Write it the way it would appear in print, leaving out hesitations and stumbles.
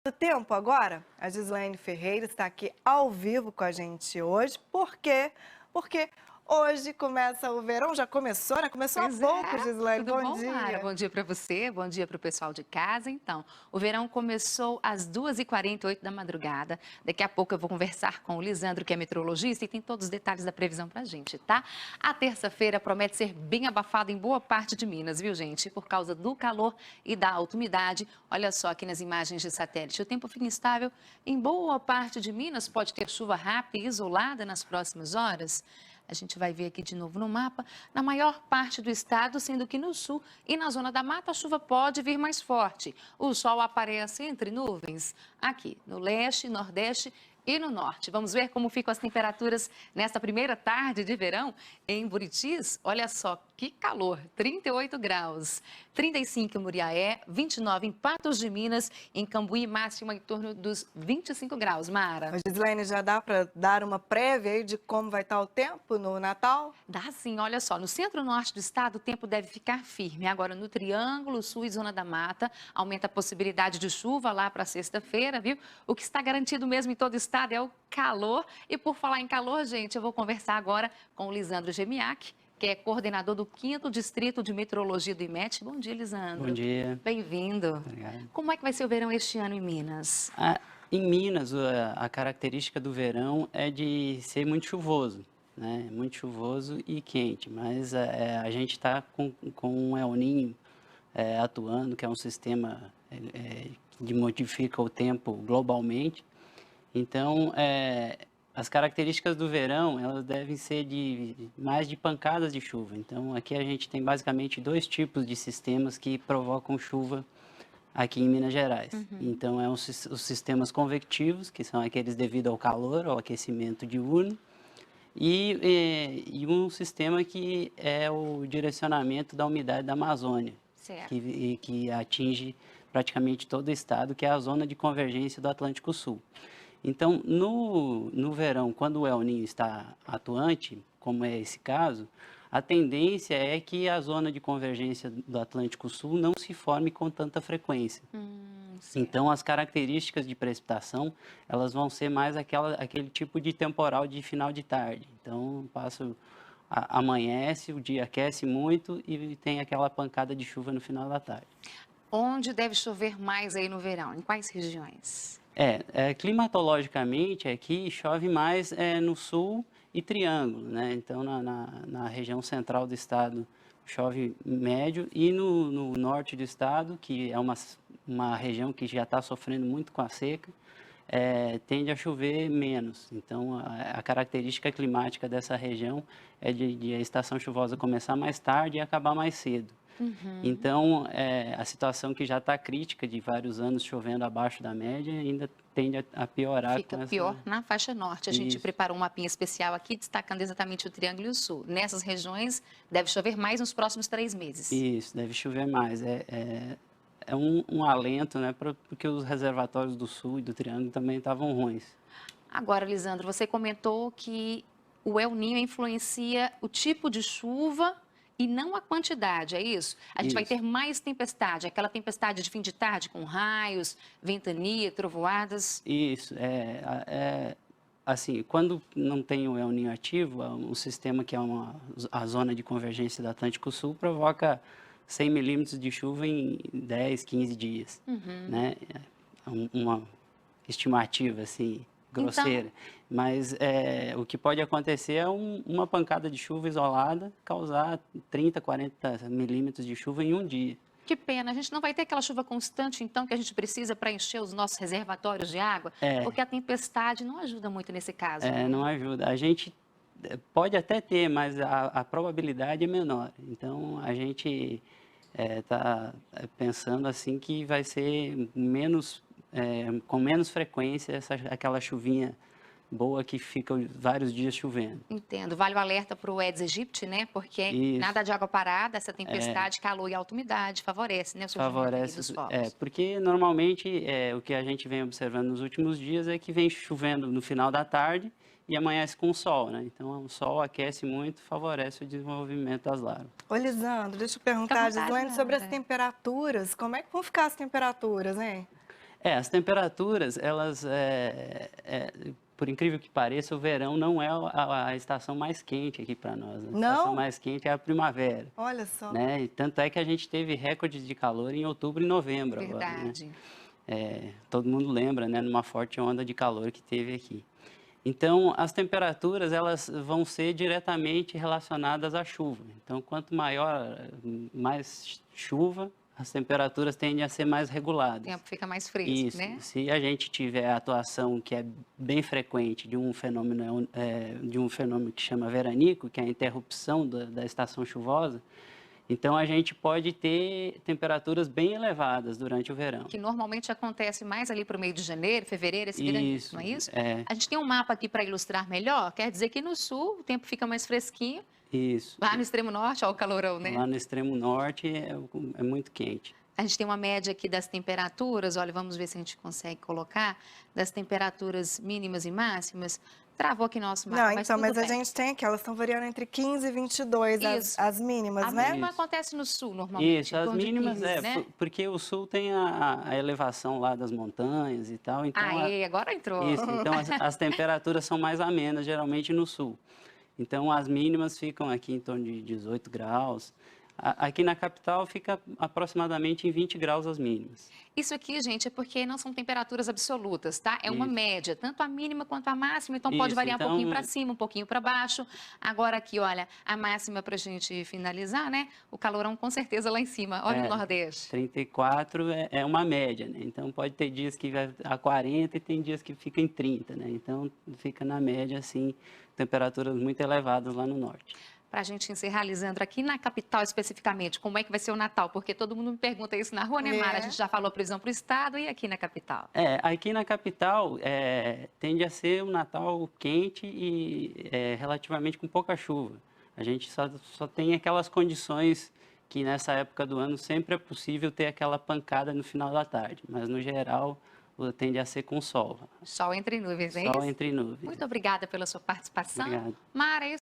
Do tempo agora, a Gislaine Ferreira está aqui ao vivo com a gente hoje. Por quê? Porque hoje começa o verão, já começou, né? Começou há Pois pouco, é, Gislaine. tudo Bom bom, Mara? dia. Bom dia para você, bom dia para o pessoal de casa. Então, o verão começou às 2h48 da madrugada. Daqui a pouco eu vou conversar com o Lisandro, que é meteorologista, e tem todos os detalhes da previsão para a gente, tá? A terça-feira promete ser bem abafada em boa parte de Minas, viu, gente? Por causa do calor e da alta umidade. Olha só aqui nas imagens de satélite, o tempo fica instável em boa parte de Minas. Pode ter chuva rápida e isolada nas próximas horas. A gente vai ver aqui de novo no mapa, na maior parte do estado, sendo que no sul e na zona da mata a chuva pode vir mais forte. O sol aparece entre nuvens aqui no leste, nordeste e no norte. Vamos ver como ficam as temperaturas nesta primeira tarde de verão em Buritis. Olha só que calor, 38 graus, 35 em Muriaé, 29 em Patos de Minas, em Cambuí máxima em torno dos 25 graus, Mara. Ô, Gislaine, já dá para dar uma prévia aí de como vai estar o tempo no Natal? Dá sim, olha só, no centro-norte do estado o tempo deve ficar firme. Agora no Triângulo, Sul e Zona da Mata, aumenta a possibilidade de chuva lá para sexta-feira, viu? O que está garantido mesmo em todo o estado é o calor. E por falar em calor, gente, eu vou conversar agora com o Lisandro Gemiak, que é coordenador do 5º Distrito de Meteorologia do IMET. Bom dia, Lisandro. Bom dia. Bem-vindo. Obrigado. Como é que vai ser o verão este ano em Minas? Em Minas, a característica do verão é de ser muito chuvoso, né? Muito chuvoso e quente, mas a gente está com um El Niño atuando, que é um sistema que modifica o tempo globalmente. Então, as características do verão, elas devem ser mais de pancadas de chuva. Então, aqui a gente tem basicamente dois tipos de sistemas que provocam chuva aqui em Minas Gerais. Então, os sistemas convectivos, que são aqueles devido ao calor, ao aquecimento diurno, e um sistema que é o direcionamento da umidade da Amazônia, Certo. que atinge praticamente todo o estado, que é a zona de convergência do Atlântico Sul. Então, no verão, quando o El Niño está atuante, como é esse caso, a tendência é que a zona de convergência do Atlântico Sul não se forme com tanta frequência. Certo. Então, as características de precipitação, elas vão ser mais aquele tipo de temporal de final de tarde. Então, amanhece, o dia aquece muito e tem aquela pancada de chuva no final da tarde. Onde deve chover mais aí no verão? Em quais regiões? Climatologicamente, aqui chove mais no sul e Triângulo, né? Então, na região central do estado chove médio e no norte do estado, que é uma região que já está sofrendo muito com a seca, tende a chover menos. Então, a característica climática dessa região é de a estação chuvosa começar mais tarde e acabar mais cedo. Então, a situação que já está crítica de vários anos chovendo abaixo da média ainda tende a piorar. Fica pior na faixa norte. A gente Isso. preparou um mapinha especial aqui, destacando exatamente o Triângulo e o Sul. Nessas regiões, deve chover mais nos próximos 3 meses. Isso, deve chover mais. É um alento, né, porque os reservatórios do Sul e do Triângulo também estavam ruins. Agora, Lisandro, você comentou que o El Niño influencia o tipo de chuva e não a quantidade, é isso? A gente vai Isso. ter mais tempestade, aquela tempestade de fim de tarde com raios, ventania, trovoadas. Isso, assim, quando não tem o El Niño ativo, um sistema que é a zona de convergência do Atlântico Sul provoca 100 milímetros de chuva em 10, 15 dias, né? Uma estimativa, assim, grosseira. Mas o que pode acontecer é uma pancada de chuva isolada causar 30, 40 milímetros de chuva em um dia. Que pena, a gente não vai ter aquela chuva constante, então, que a gente precisa para encher os nossos reservatórios de água, porque a tempestade não ajuda muito nesse caso. Né? Não ajuda. A gente pode até ter, mas a probabilidade é menor. Então, a gente está pensando assim que vai ser com menos frequência aquela chuvinha boa que fica vários dias chovendo. Entendo. Vale o alerta para o Aedes aegypti, né? Porque Isso. nada de água parada, essa tempestade, calor e alta umidade favorece, né? O surgimento aí dos fogos. Porque normalmente o que a gente vem observando nos últimos dias é que vem chovendo no final da tarde e amanhece com o sol, né? Então, o sol aquece muito, favorece o desenvolvimento das larvas. Ô, Lisandro, deixa eu perguntar, Fica à vontade, Gislaine, sobre as Nara. temperaturas. Como é que vão ficar as temperaturas, hein? As temperaturas, elas, por incrível que pareça, o verão não é a estação mais quente aqui para nós. Né? A Não? estação mais quente é a primavera. Olha só. Né? E tanto é que a gente teve recordes de calor em outubro e novembro agora, né? Verdade. Todo mundo lembra, né, numa forte onda de calor que teve aqui. Então, as temperaturas, elas vão ser diretamente relacionadas à chuva. Então, quanto mais chuva, as temperaturas tendem a ser mais O reguladas. tempo fica mais fresco, Isso. né? Se a gente tiver a atuação que é bem frequente de um fenômeno, que chama veranico, que é a interrupção da estação chuvosa, então a gente pode ter temperaturas bem elevadas durante o verão. Que normalmente acontece mais ali para o meio de janeiro, fevereiro, esse veranico, não é isso? A gente tem um mapa aqui para ilustrar melhor, quer dizer que no sul o tempo fica mais fresquinho. Isso. Lá no extremo norte, ó, o calorão, né? Lá no extremo norte é muito quente. A gente tem uma média aqui das temperaturas, olha, vamos ver se a gente consegue colocar, das temperaturas mínimas e máximas. Travou aqui nosso mapa, Não, então, mas a bem. gente tem aqui, elas estão variando entre 15 e 22, as mínimas, A né? mínima acontece no sul, normalmente. Isso, as mínimas 15, né? porque o sul tem a elevação lá das montanhas e tal. Então Agora entrou. Isso, então as temperaturas são mais amenas, geralmente no sul. Então as mínimas ficam aqui em torno de 18 graus. Aqui na capital fica aproximadamente em 20 graus as mínimas. Isso aqui, gente, é porque não são temperaturas absolutas, tá? É uma Isso. média, tanto a mínima quanto a máxima, então pode Isso, variar um então- pouquinho para cima, um pouquinho para baixo. Agora aqui, olha, a máxima para a gente finalizar, né? O calorão com certeza lá em cima. Olha o Nordeste. 34 é uma média, né? Então pode ter dias que vai a 40 e tem dias que fica em 30, né? Então fica na média, assim, temperaturas muito elevadas lá no norte. Para a gente encerrar, Lisandro, aqui na capital especificamente, como é que vai ser o Natal? Porque todo mundo me pergunta isso na rua, né, Mara? A gente já falou a previsão para o estado e aqui na capital. Aqui na capital tende a ser um Natal quente e relativamente com pouca chuva. A gente só tem aquelas condições que nessa época do ano sempre é possível ter aquela pancada no final da tarde, mas no geral tende a ser com sol. Sol entre nuvens, é Sol isso? entre nuvens. Muito obrigada pela sua participação. Obrigado. Mara,